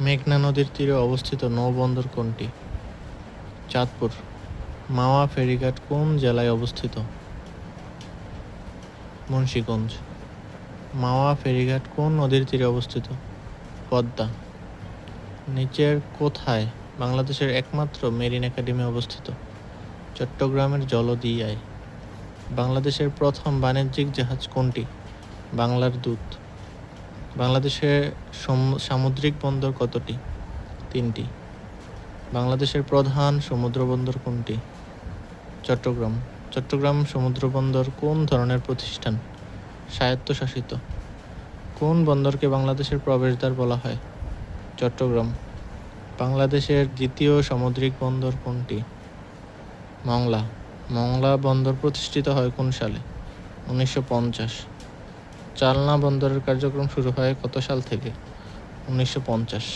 মেঘনা নদীর তীরে অবস্থিত নৌবন্দর কোনটি? চাঁদপুর। মাওয়া ফেরিঘাট কোন জেলায় অবস্থিত? মুন্সিগঞ্জ। মাওয়া ফেরিঘাট কোন নদীর তীরে অবস্থিত? পদ্মা। নিচের কোথায় বাংলাদেশের একমাত্র মেরিন একাডেমি অবস্থিত? চট্টগ্রামের জলদিয়ায়। বাংলাদেশের প্রথম বাণিজ্যিক জাহাজ কোনটি? বাংলার দূত। বাংলাদেশের সামুদ্রিক বন্দর কতটি? 3টি। বাংলাদেশের প্রধান সমুদ্রবন্দর কোনটি? চট্টগ্রাম। চট্টগ্রাম সমুদ্রবন্দর কোন ধরনের প্রতিষ্ঠান? স্বায়ত্তশাসিত। কোন বন্দরকে বাংলাদেশের প্রবেশদ্বার বলা হয়? চট্টগ্রাম। বাংলাদেশের দ্বিতীয় সামুদ্রিক বন্দর কোনটি? মংলা। মংলা বন্দর প্রতিষ্ঠিত হয় কোন সালে? 1950। চালনা বন্দরের কার্যক্রম শুরু হয় কত সাল থেকে? 1950।